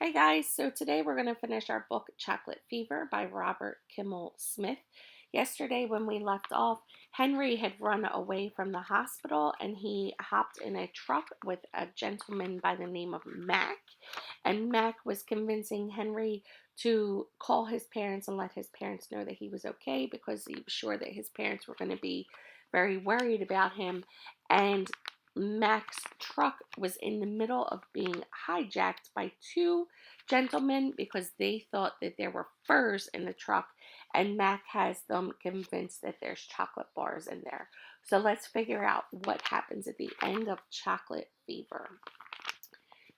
Hey guys, so today we're going to finish our book Chocolate Fever by Robert Kimmel Smith. Yesterday, when we left off, Henry had run away from the hospital and he hopped in a truck with a gentleman by the name of Mac. And Mac was convincing Henry to call his parents and let his parents know that he was okay because he was sure that his parents were going to be very worried about him. And Mac's truck was in the middle of being hijacked by two gentlemen because they thought that there were furs in the truck, and Mac has them convinced that there's chocolate bars in there. So let's figure out what happens at the end of Chocolate Fever.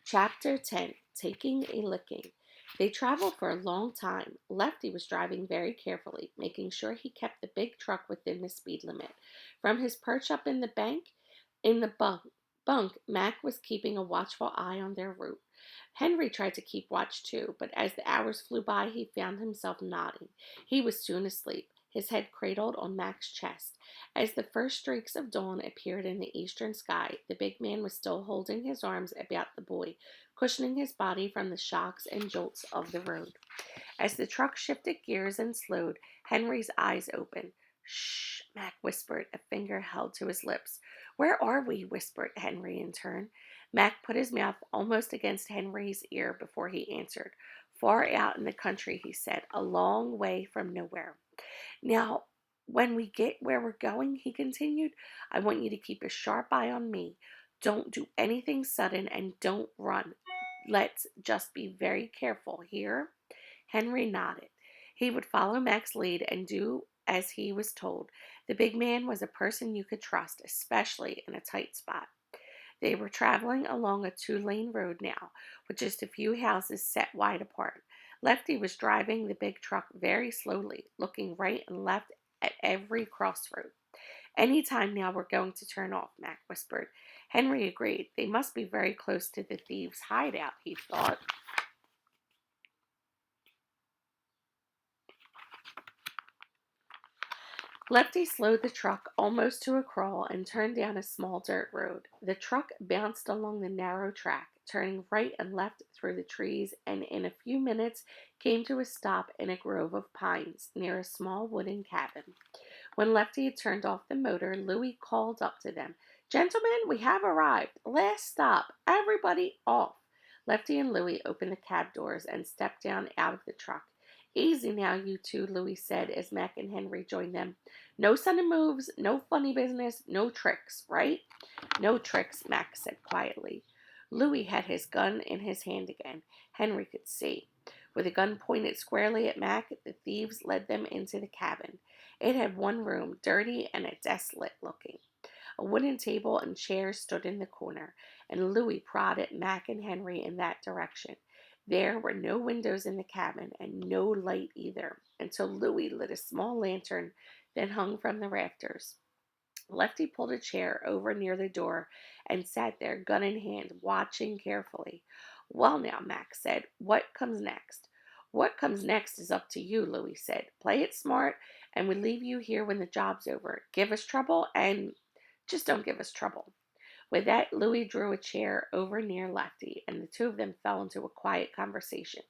Chapter 10, Taking a Licking. They traveled for a long time. Lefty was driving very carefully, making sure he kept the big truck within the speed limit. From his perch up in the bunk, Mac was keeping a watchful eye on their route. Henry tried to keep watch too, but as the hours flew by, he found himself nodding. He was soon asleep, his head cradled on Mac's chest. As the first streaks of dawn appeared in the eastern sky, the big man was still holding his arms about the boy, cushioning his body from the shocks and jolts of the road. As the truck shifted gears and slowed, Henry's eyes opened. Shh, Mac whispered, a finger held to his lips. Where are we? Whispered Henry in turn. Mac put his mouth almost against Henry's ear before he answered. Far out in the country, he said, a long way from nowhere. Now, when we get where we're going, he continued, I want you to keep a sharp eye on me. Don't do anything sudden and don't run. Let's just be very careful here. Henry nodded. He would follow Mac's lead and do as he was told. The big man was a person you could trust, especially in a tight spot. They were traveling along a two-lane road now, with just a few houses set wide apart. Lefty was driving the big truck very slowly, looking right and left at every crossroad. Any time now we're going to turn off, Mac whispered. Henry agreed. They must be very close to the thieves' hideout, he thought. Lefty slowed the truck almost to a crawl and turned down a small dirt road. The truck bounced along the narrow track, turning right and left through the trees, and in a few minutes came to a stop in a grove of pines near a small wooden cabin. When Lefty had turned off the motor, Louie called up to them. Gentlemen, we have arrived. Last stop. Everybody off. Lefty and Louie opened the cab doors and stepped down out of the truck. Easy now, you two, Louie said as Mac and Henry joined them. No sudden moves, no funny business, no tricks, right? No tricks, Mac said quietly. Louie had his gun in his hand again. Henry could see. With the gun pointed squarely at Mac, the thieves led them into the cabin. It had one room, dirty and desolate looking. A wooden table and chairs stood in the corner, and Louis prodded Mac and Henry in that direction. There were no windows in the cabin, and no light either, until Louis lit a small lantern that hung from the rafters. Lefty pulled a chair over near the door and sat there, gun in hand, watching carefully. Well, now, Mac said, what comes next? What comes next is up to you, Louis said. Play it smart, and we leave you here when the job's over. Give us trouble, and just don't give us trouble. With that, Louis drew a chair over near Lefty, and the two of them fell into a quiet conversation.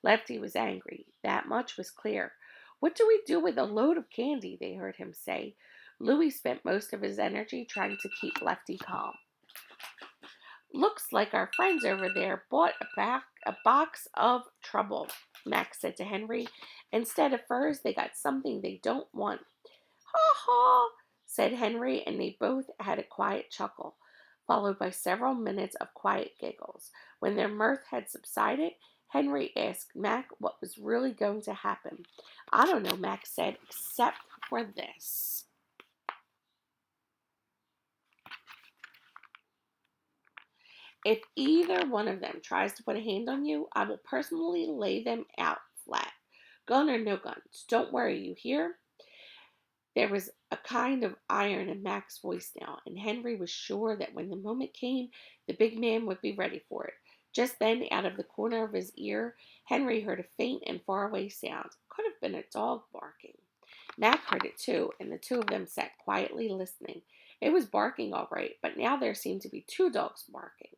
Lefty was angry. That much was clear. What do we do with a load of candy? They heard him say. Louis spent most of his energy trying to keep Lefty calm. Looks like our friends over there bought a box of trouble, Max said to Henry. Instead of furs, they got something they don't want. Ha ha, said Henry, and they both had a quiet chuckle, followed by several minutes of quiet giggles. When their mirth had subsided, Henry asked Mac what was really going to happen. I don't know, Mac said, except for this. If either one of them tries to put a hand on you, I will personally lay them out flat. Gun or no guns. Don't worry, you hear? There was a kind of iron in Mac's voice now, and Henry was sure that when the moment came, the big man would be ready for it. Just then, out of the corner of his ear, Henry heard a faint and faraway sound. Could have been a dog barking. Mac heard it too, and the two of them sat quietly listening. It was barking all right, but now there seemed to be two dogs barking.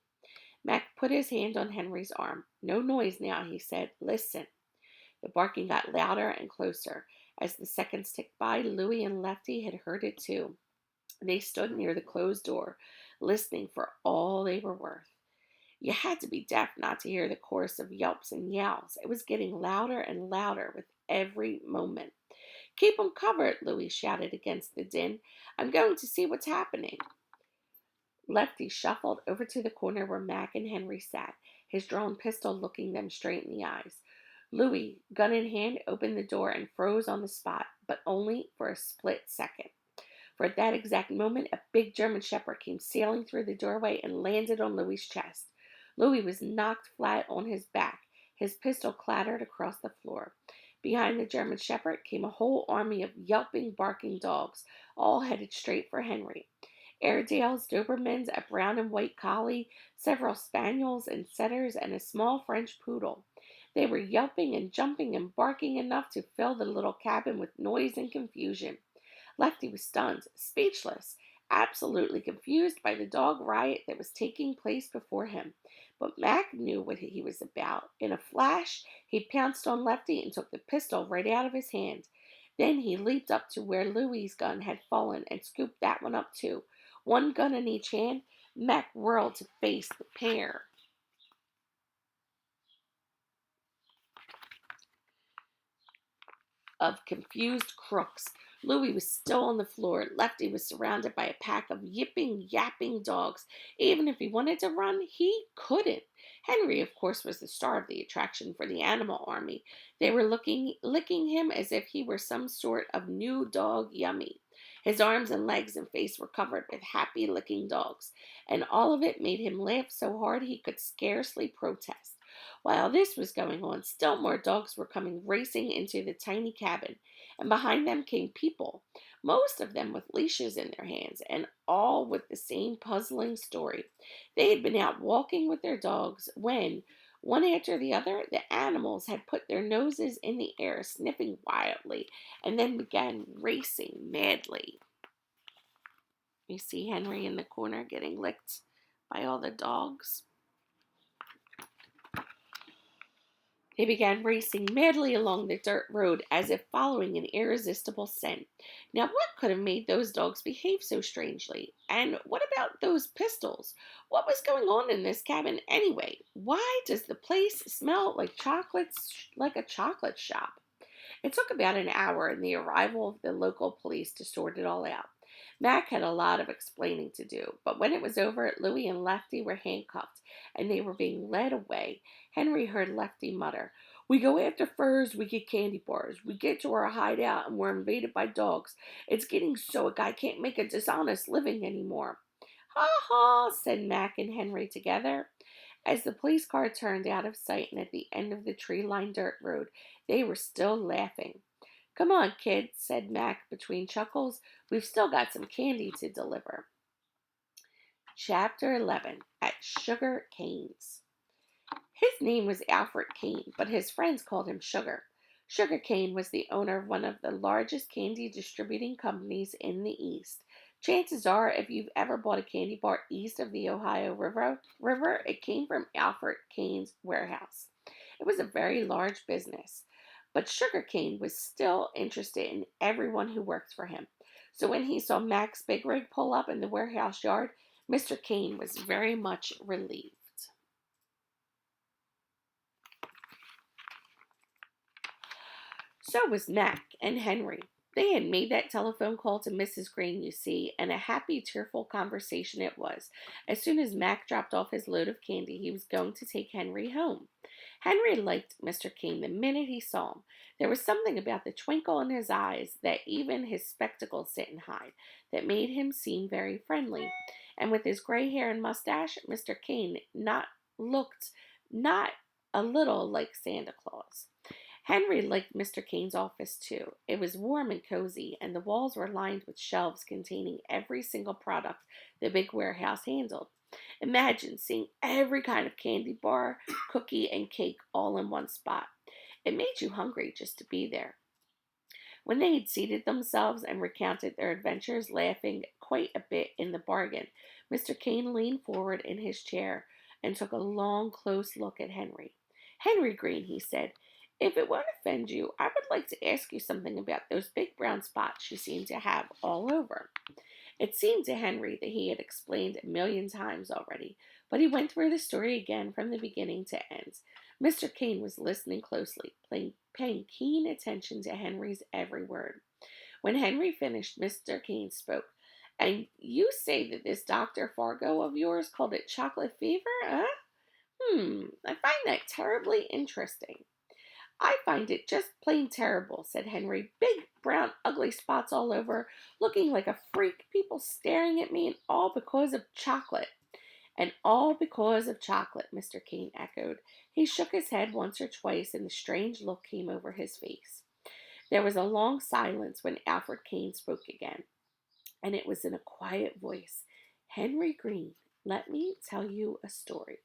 Mac put his hand on Henry's arm. "No noise now," he said. "Listen." The barking got louder and closer. As the seconds ticked by, Louie and Lefty had heard it too. They stood near the closed door, listening for all they were worth. You had to be deaf not to hear the chorus of yelps and yowls. It was getting louder and louder with every moment. "Keep 'em covered," Louie shouted against the din. "I'm going to see what's happening." Lefty shuffled over to the corner where Mac and Henry sat, his drawn pistol looking them straight in the eyes. Louis, gun in hand, opened the door and froze on the spot, but only for a split second. For at that exact moment, a big German shepherd came sailing through the doorway and landed on Louis's chest. Louis was knocked flat on his back. His pistol clattered across the floor. Behind the German shepherd came a whole army of yelping, barking dogs, all headed straight for Henry. Airedales, Dobermans, a brown and white collie, several spaniels and setters, and a small French poodle. They were yelping and jumping and barking enough to fill the little cabin with noise and confusion. Lefty was stunned, speechless, absolutely confused by the dog riot that was taking place before him. But Mac knew what he was about. In a flash, he pounced on Lefty and took the pistol right out of his hand. Then he leaped up to where Louie's gun had fallen and scooped that one up too. One gun in each hand, Mac whirled to face the pair of confused crooks. Louis was still on the floor. Lefty was surrounded by a pack of yipping, yapping dogs. Even if he wanted to run, he couldn't. Henry, of course, was the star of the attraction for the animal army. They were licking him as if he were some sort of new dog yummy. His arms and legs and face were covered with happy licking dogs, and all of it made him laugh so hard he could scarcely protest. While this was going on, still more dogs were coming racing into the tiny cabin, and behind them came people, most of them with leashes in their hands, and all with the same puzzling story. They had been out walking with their dogs when, one after the other, the animals had put their noses in the air, sniffing wildly, and then began racing madly. You see Henry in the corner getting licked by all the dogs. They began racing madly along the dirt road as if following an irresistible scent. Now, what could have made those dogs behave so strangely? And what about those pistols? What was going on in this cabin anyway? Why does the place smell like chocolates, like a chocolate shop? It took about an hour and the arrival of the local police to sort it all out. Mac had a lot of explaining to do, but when it was over, Louie and Lefty were handcuffed and they were being led away. Henry heard Lefty mutter, "We go after furs, we get candy bars. We get to our hideout and we're invaded by dogs. It's getting so a guy can't make a dishonest living anymore." "Ha ha," said Mac and Henry together. As the police car turned out of sight and at the end of the tree-lined dirt road, they were still laughing. "Come on, kid," said Mac between chuckles. "We've still got some candy to deliver." Chapter 11. At Sugar Cane's. His name was Alfred Kane, but his friends called him Sugar. Sugar Kane was the owner of one of the largest candy distributing companies in the East. Chances are, if you've ever bought a candy bar east of the Ohio River, it came from Alfred Kane's warehouse. It was a very large business, but Sugar Cane was still interested in everyone who worked for him. So when he saw Mac's big rig pull up in the warehouse yard, Mr. Kane was very much relieved. So was Mac and Henry. They had made that telephone call to Mrs. Green, you see, and a happy, tearful conversation it was. As soon as Mac dropped off his load of candy, he was going to take Henry home. Henry liked Mr. King the minute he saw him. There was something about the twinkle in his eyes that even his spectacles didn't hide that made him seem very friendly. And with his gray hair and mustache, Mr. King looked not a little like Santa Claus. Henry liked Mr. Kane's office too. It was warm and cozy, and the walls were lined with shelves containing every single product the big warehouse handled. Imagine seeing every kind of candy bar, cookie, and cake all in one spot. It made you hungry just to be there. When they had seated themselves and recounted their adventures, laughing quite a bit in the bargain, Mr. Kane leaned forward in his chair and took a long, close look at Henry. "Henry Green," he said, "if it won't offend you, I would like to ask you something about those big brown spots you seem to have all over." It seemed to Henry that he had explained a million times already, but he went through the story again from the beginning to end. Mr. Kane was listening closely, paying keen attention to Henry's every word. When Henry finished, Mr. Kane spoke. "And you say that this Dr. Fargo of yours called it chocolate fever, huh? I find that terribly interesting." "I find it just plain terrible," said Henry. "Big, brown, ugly spots all over, looking like a freak, people staring at me, and all because of chocolate." "And all because of chocolate," Mr. Kane echoed. He shook his head once or twice, and a strange look came over his face. There was a long silence when Alfred Kane spoke again, and it was in a quiet voice. "Henry Green, let me tell you a story.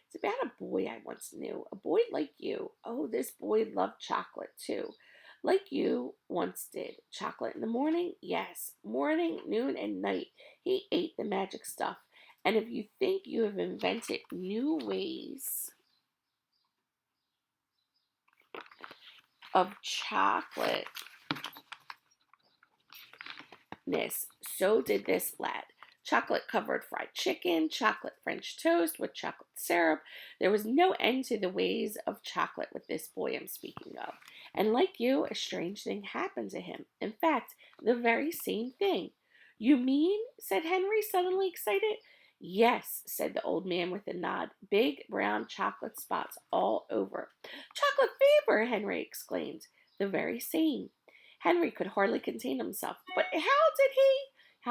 It's about a boy I once knew, a boy like you. Oh, this boy loved chocolate too. Like you once did. Chocolate in the morning? Yes. Morning, noon, and night. He ate the magic stuff. And if you think you have invented new ways of chocolate, so did this lad. Chocolate covered fried chicken, chocolate French toast with chocolate syrup. There was no end to the ways of chocolate with this boy I'm speaking of. And like you, a strange thing happened to him. In fact, the very same thing." "You mean?" said Henry, suddenly excited. "Yes," said the old man with a nod. "Big brown chocolate spots all over." "Chocolate fever!" Henry exclaimed. "The very same." Henry could hardly contain himself. "But how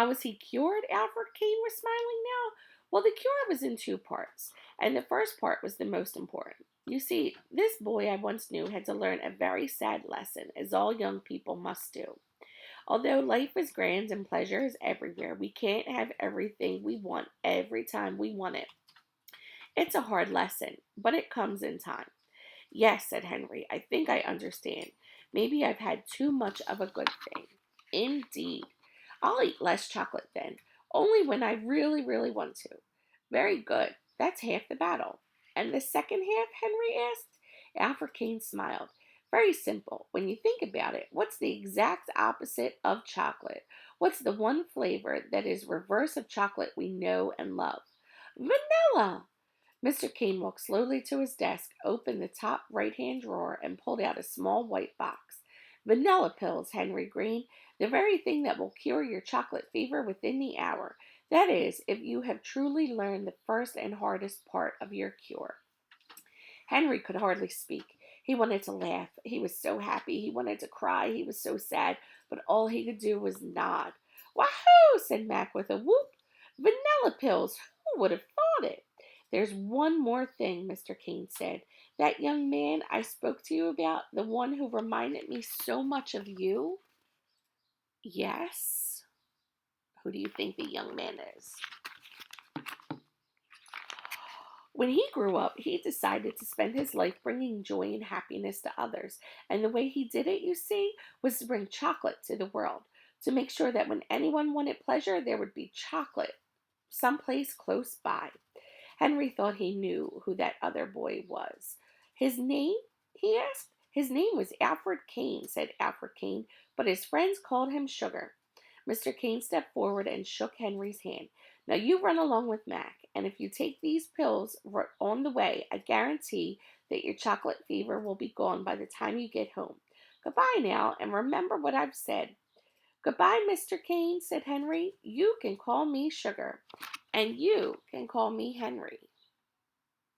was he cured?" Alfred Kane was smiling now. "Well, the cure was in two parts, and the first part was the most important. You see, this boy I once knew had to learn a very sad lesson, as all young people must do. Although life is grand and pleasure is everywhere, we can't have everything we want every time we want it. It's a hard lesson, but it comes in time." "Yes," said Henry, "I think I understand. Maybe I've had too much of a good thing." "Indeed. I'll eat less chocolate then, only when I really, really want to." "Very good. That's half the battle." "And the second half?" Henry asked. Alfred Kane smiled. "Very simple. When you think about it, what's the exact opposite of chocolate? What's the one flavor that is reverse of chocolate we know and love?" "Vanilla." Mr. Kane walked slowly to his desk, opened the top right-hand drawer, and pulled out a small white box. "Vanilla pills, Henry Green, the very thing that will cure your chocolate fever within the hour. That is, if you have truly learned the first and hardest part of your cure." Henry could hardly speak. He wanted to laugh. He was so happy. He wanted to cry. He was so sad. But all he could do was nod. "Wahoo!" said Mac with a whoop. "Vanilla pills! Who would have thought it?" "There's one more thing," Mr. Kane said. "That young man I spoke to you about, the one who reminded me so much of you." "Yes." "Who do you think the young man is?" "When he grew up, he decided to spend his life bringing joy and happiness to others. And the way he did it, you see, was to bring chocolate to the world, to make sure that when anyone wanted pleasure, there would be chocolate someplace close by." Henry thought he knew who that other boy was. "His name?" he asked. "His name was Alfred Kane," said Alfred Kane, "but his friends called him Sugar." Mr. Kane stepped forward and shook Henry's hand. "Now you run along with Mac, and if you take these pills on the way, I guarantee that your chocolate fever will be gone by the time you get home. Goodbye now, and remember what I've said." "Goodbye, Mr. Kane," said Henry. "You can call me Sugar, and you can call me Henry."